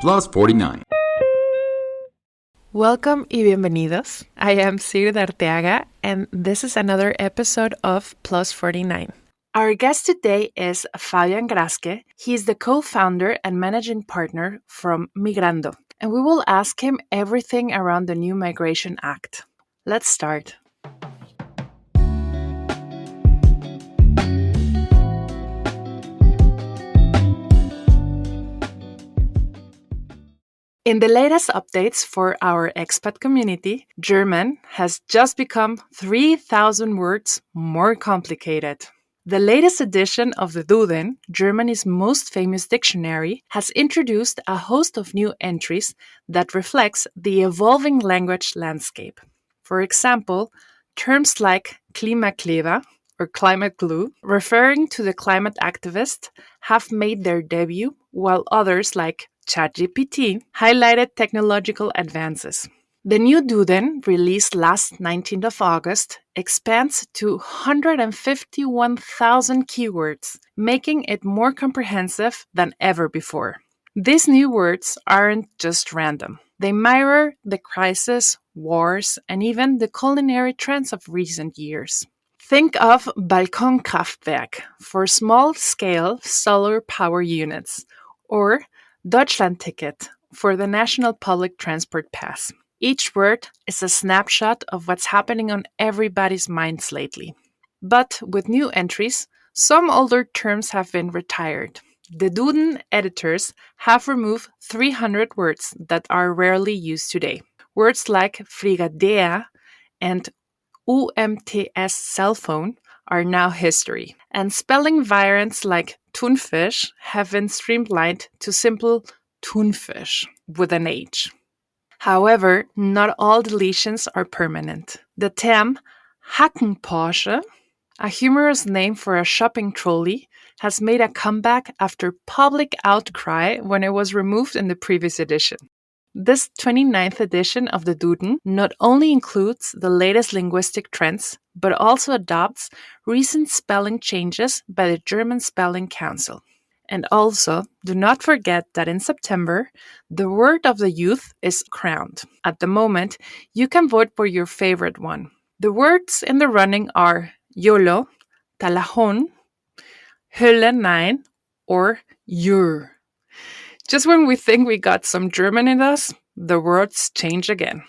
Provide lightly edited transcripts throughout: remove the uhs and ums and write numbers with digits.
Plus 49. Welcome y bienvenidos. I am Sir Arteaga, and this is another episode of Plus 49. Our guest today is Fabian. He is the co-founder and managing partner from Migrando, and we will ask him everything around the new Migration Act. Let's start. In the latest updates for our expat community, German has just become 3,000 words more complicated. The latest edition of the Duden, Germany's most famous dictionary, has introduced a host of new entries that reflects the evolving language landscape. For example, terms like Klimakleber or climate glue, referring to the climate activist, have made their debut, while others like ChatGPT highlighted technological advances. The new Duden, released last 19th of August, expands to 151,000 keywords, making it more comprehensive than ever before. These new words aren't just random. They mirror the crisis, wars, and even the culinary trends of recent years. Think of Balkonkraftwerk for small-scale solar power units, or Deutschlandticket for the National Public Transport Pass. Each word is a snapshot of what's happening on everybody's minds lately. But with new entries, some older terms have been retired. The Duden editors have removed 300 words that are rarely used today. Words like Frigidea and UMTS cell phone are now history, and spelling variants like Thunfisch have been streamlined to simple Thunfisch with an H. However, not all deletions are permanent. The term Hackenporsche, a humorous name for a shopping trolley, has made a comeback after public outcry when it was removed in the previous edition. This 29th edition of the Duden not only includes the latest linguistic trends, but also adopts recent spelling changes by the German Spelling Council. And also, do not forget that in September, the word of the youth is crowned. At the moment, you can vote for your favorite one. The words in the running are YOLO, Talajón, Hölle Nein, or Jür. Just when we think we got some German in us, the words change again.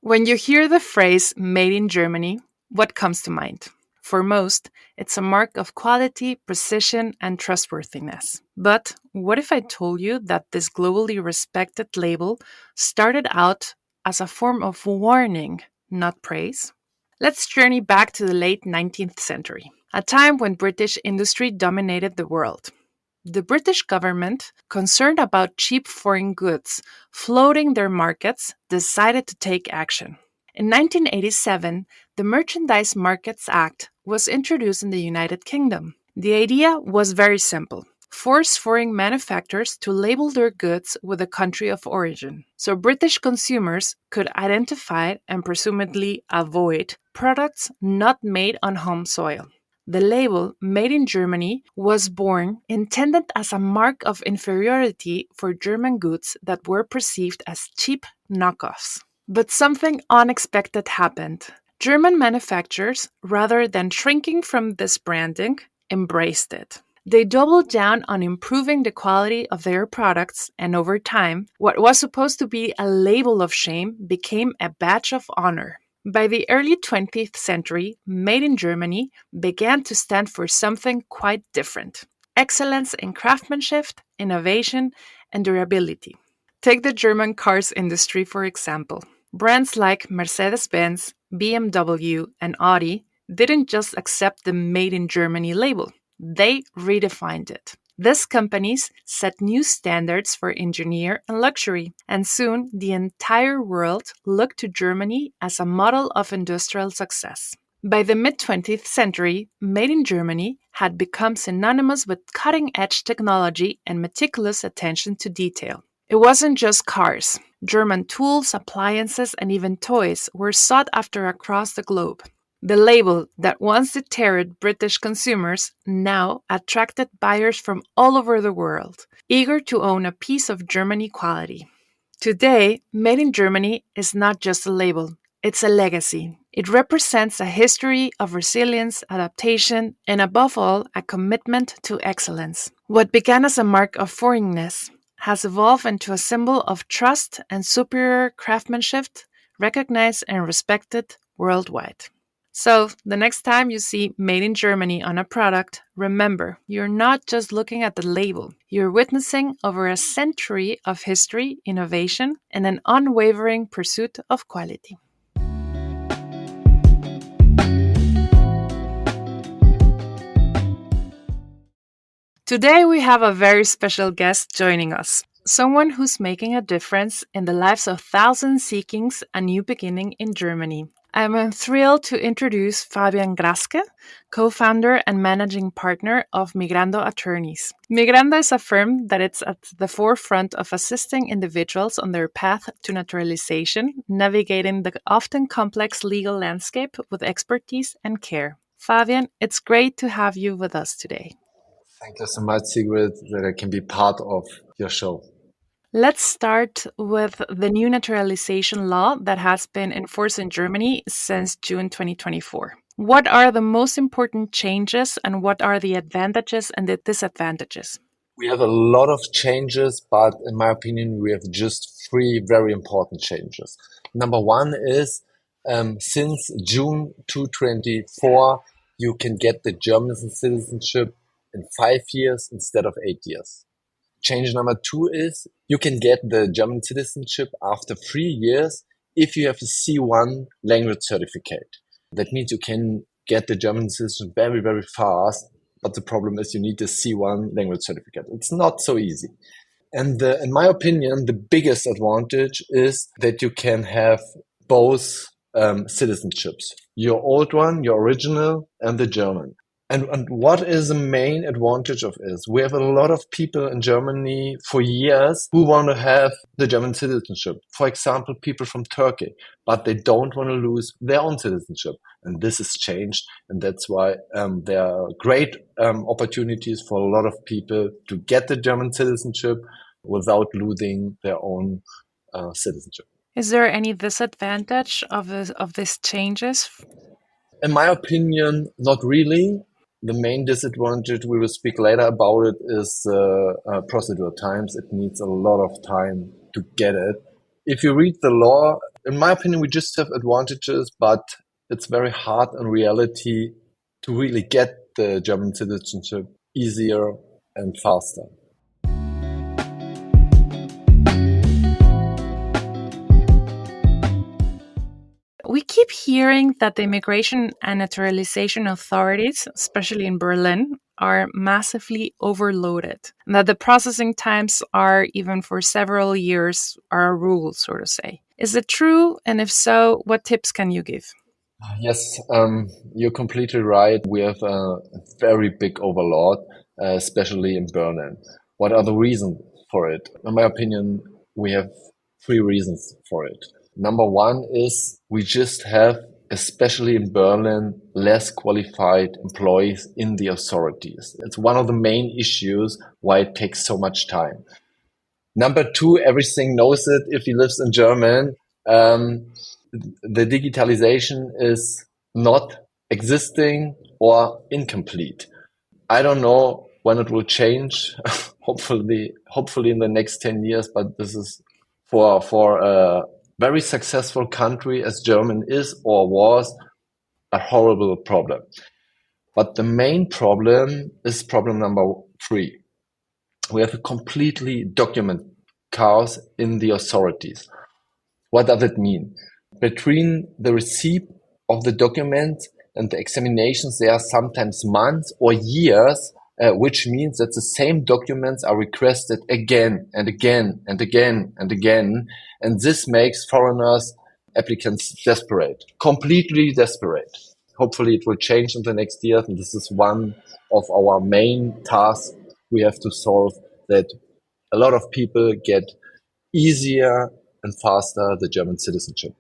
When you hear the phrase made in Germany, what comes to mind? For most, it's a mark of quality, precision, and trustworthiness. But what if I told you that this globally respected label started out as a form of warning, not praise? Let's journey back to the late 19th century, a time when British industry dominated the world. The British government, concerned about cheap foreign goods flooding their markets, decided to take action. In 1987, the Merchandise Markets Act was introduced in the United Kingdom. The idea was very simple: force foreign manufacturers to label their goods with the country of origin, so British consumers could identify and presumably avoid products not made on home soil. The label, Made in Germany, was born intended as a mark of inferiority for German goods that were perceived as cheap knockoffs. But something unexpected happened. German manufacturers, rather than shrinking from this branding, embraced it. They doubled down on improving the quality of their products, and over time, what was supposed to be a label of shame became a badge of honor. By the early 20th century, Made in Germany began to stand for something quite different: excellence in craftsmanship, innovation, and durability. Take the German cars industry, for example. Brands like Mercedes-Benz, BMW, and Audi didn't just accept the Made in Germany label. They redefined it. These companies set new standards for engineering and luxury, and soon the entire world looked to Germany as a model of industrial success. By the mid-20th century, Made in Germany had become synonymous with cutting-edge technology and meticulous attention to detail. It wasn't just cars. German tools, appliances, and even toys were sought after across the globe. The label that once deterred British consumers now attracted buyers from all over the world, eager to own a piece of German quality. Today, Made in Germany is not just a label, it's a legacy. It represents a history of resilience, adaptation, and above all, a commitment to excellence. What began as a mark of foreignness has evolved into a symbol of trust and superior craftsmanship, recognized and respected worldwide. So, the next time you see Made in Germany on a product, remember, you're not just looking at the label. You're witnessing over a century of history, innovation, and an unwavering pursuit of quality. Today, we have a very special guest joining us. Someone who's making a difference in the lives of thousands seeking a new beginning in Germany. I'm thrilled to introduce Fabian Graske, co-founder and managing partner of Migrando Attorneys. Migrando is a firm that is at the forefront of assisting individuals on their path to naturalization, navigating the often complex legal landscape with expertise and care. Fabian, it's great to have you with us today. Thank you so much, Sigrid, that I can be part of your show. Let's start with the new naturalization law that has been enforced in Germany since June 2024. What are the most important changes and what are the advantages and the disadvantages? We have a lot of changes, but in my opinion, we have just three very important changes. Number one is since June 2024, you can get the German citizenship in 5 years instead of 8 years. Change number two is you can get the German citizenship after 3 years if you have a C1 language certificate. That means you can get the German citizenship very, very fast. But the problem is you need a C1 language certificate. It's not so easy. And in my opinion, the biggest advantage is that you can have both citizenships, your old one, your original, and the German. And what is the main advantage of this? We have a lot of people in Germany for years who want to have the German citizenship. For example, people from Turkey, but they don't want to lose their own citizenship. And this has changed. And that's why there are great opportunities for a lot of people to get the German citizenship without losing their own citizenship. Is there any disadvantage of these changes? In my opinion, not really. The main disadvantage, we will speak later about it, is procedure times. It needs a lot of time to get it. If you read the law, in my opinion, we just have advantages, but it's very hard in reality to really get the German citizenship easier and faster. We keep hearing that the immigration and naturalization authorities, especially in Berlin, are massively overloaded, and that the processing times are even for several years are a rule, so to say. Is it true? And if so, what tips can you give? Yes, you're completely right. We have a very big overload, especially in Berlin. What are the reasons for it? In my opinion, we have three reasons for it. Number one is we just have, especially in Berlin, less qualified employees in the authorities. It's one of the main issues why it takes so much time. Number two, everything knows it if he lives in German. Um, the digitalization is not existing or incomplete. I don't know when it will change. hopefully in the next 10 years, but this is for a very successful country as German is or was a horrible problem. But the main problem is problem number three. We have a completely document chaos in the authorities. What does it mean? Between the receipt of the document and the examinations, there are sometimes months or years, which means that the same documents are requested again and again and again and again. And this makes foreigners, applicants desperate, completely desperate. Hopefully it will change in the next years. And this is one of our main tasks we have to solve, that a lot of people get easier and faster the German citizenship.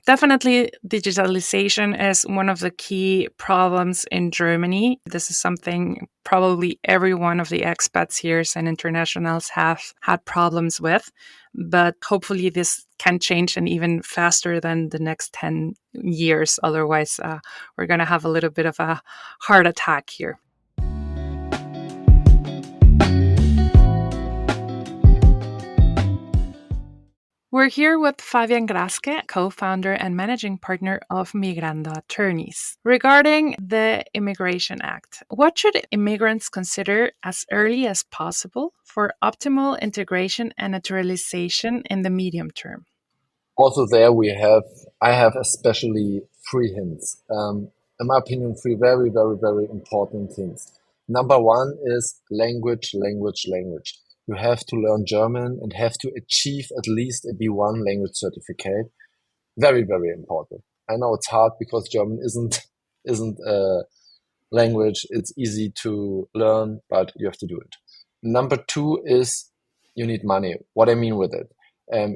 Definitely, digitalization is one of the key problems in Germany. This is something probably every one of the expats here and internationals have had problems with. But hopefully, this can change and even faster than the next 10 years. Otherwise, we're going to have a little bit of a heart attack here. We're here with Fabian Graske, co-founder and managing partner of Migrando Attorneys. Regarding the Immigration Act, what should immigrants consider as early as possible for optimal integration and naturalization in the medium term? Also there I have especially three hints. In my opinion, three very, very, very important hints. Number one is language, language, language. You have to learn German and have to achieve at least a B1 language certificate. Very, very important. I know it's hard because German isn't a language. It's easy to learn, but you have to do it. Number two is you need money. What I mean with it,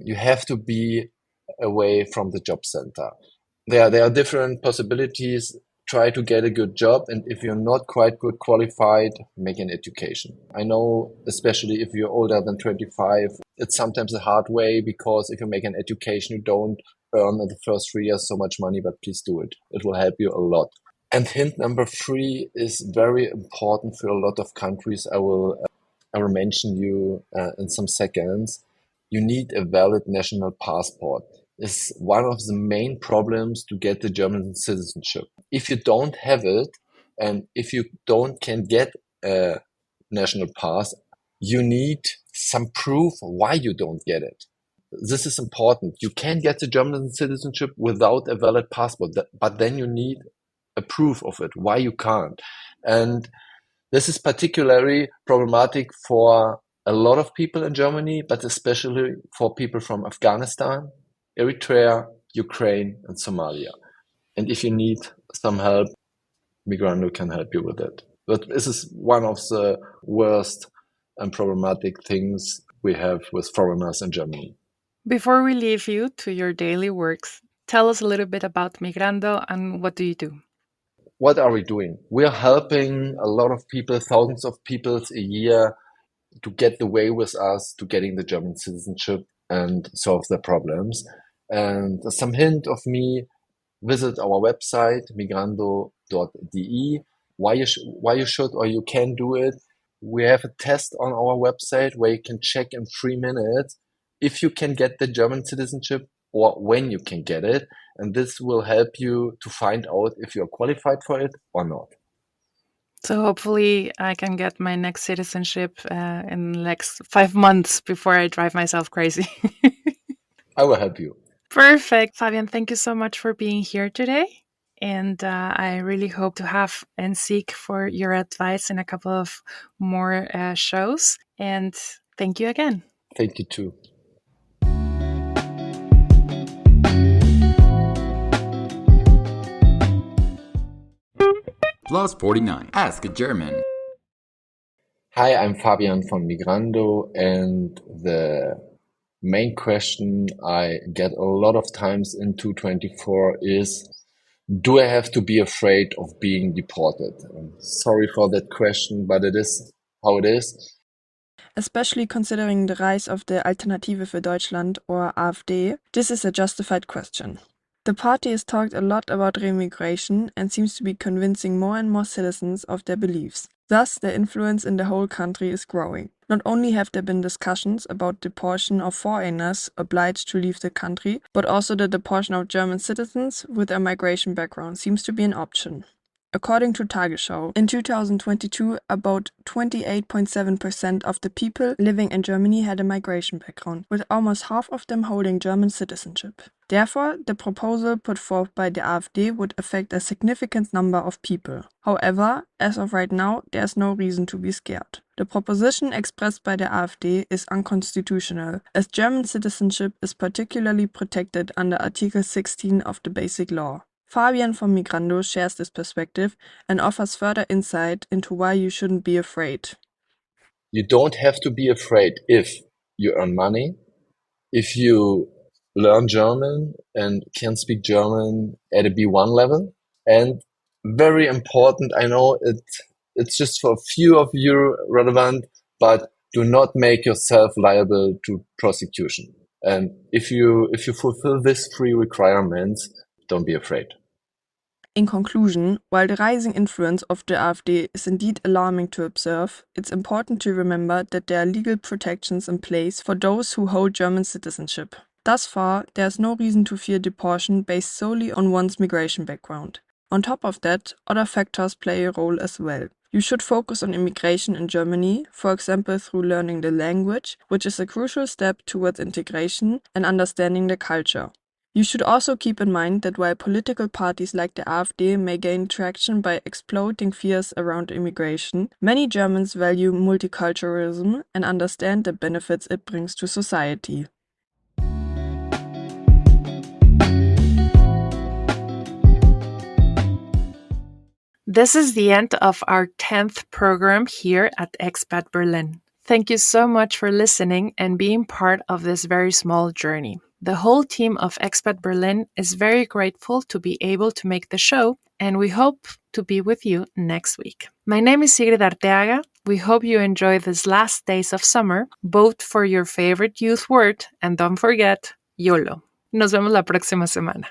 you have to be away from the job center. There are different possibilities. Try to get a good job, and if you're not quite good qualified, make an education. I know, especially if you're older than 25, it's sometimes a hard way because if you make an education, you don't earn in the first 3 years so much money, but please do it. It will help you a lot. And hint number three is very important for a lot of countries. I will mention you in some seconds. You need a valid national passport. Is one of the main problems to get the German citizenship. If you don't have it, and if you don't can get a national pass, you need some proof why you don't get it. This is important. You can get the German citizenship without a valid passport, but then you need a proof of it, why you can't. And this is particularly problematic for a lot of people in Germany, but especially for people from Afghanistan, Eritrea, Ukraine, and Somalia. And if you need some help, Migrando can help you with it. But this is one of the worst and problematic things we have with foreigners in Germany. Before we leave you to your daily works, tell us a little bit about Migrando and what do you do? What are we doing? We're helping a lot of people, thousands of people a year to get the way with us to getting the German citizenship and solve their problems. And some hint of me, visit our website, migrando.de. Why you should or you can do it. We have a test on our website where you can check in 3 minutes if you can get the German citizenship or when you can get it. And this will help you to find out if you're qualified for it or not. So hopefully I can get my next citizenship in the next 5 months before I drive myself crazy. I will help you. Perfect. Fabian, thank you so much for being here today. And I really hope to have and seek for your advice in a couple of more shows. And thank you again. Thank you too. Plus 49. Ask German. Hi, I'm Fabian from Migrando, and the main question I get a lot of times in 224 is, do I have to be afraid of being deported? Sorry for that question, but it is how it is. Especially considering the rise of the Alternative für Deutschland, or AfD, this is a justified question. The party has talked a lot about remigration and seems to be convincing more and more citizens of their beliefs. Thus, their influence in the whole country is growing. Not only have there been discussions about the portion of foreigners obliged to leave the country, but also that the portion of German citizens with a migration background seems to be an option. According to Tagesschau, in 2022, about 28.7% of the people living in Germany had a migration background, with almost half of them holding German citizenship. Therefore, the proposal put forth by the AfD would affect a significant number of people. However, as of right now, there is no reason to be scared. The proposition expressed by the AfD is unconstitutional, as German citizenship is particularly protected under Article 16 of the Basic Law. Fabian from Migrando shares this perspective and offers further insight into why you shouldn't be afraid. You don't have to be afraid if you earn money, if you learn German and can speak German at a B1 level. And very important, I know it's just for a few of you relevant, but do not make yourself liable to prosecution. And if you fulfill these three requirements, don't be afraid. In conclusion, while the rising influence of the AfD is indeed alarming to observe, it's important to remember that there are legal protections in place for those who hold German citizenship. Thus far, there's no reason to fear deportation based solely on one's migration background. On top of that, other factors play a role as well. You should focus on immigration in Germany, for example through learning the language, which is a crucial step towards integration and understanding the culture. You should also keep in mind that while political parties like the AfD may gain traction by exploiting fears around immigration, many Germans value multiculturalism and understand the benefits it brings to society. This is the end of our 10th program here at Expat Berlin. Thank you so much for listening and being part of this very small journey. The whole team of Expat Berlin is very grateful to be able to make the show, and we hope to be with you next week. My name is Sigrid Arteaga. We hope you enjoy these last days of summer. Vote for your favorite youth word, and don't forget, YOLO. Nos vemos la próxima semana.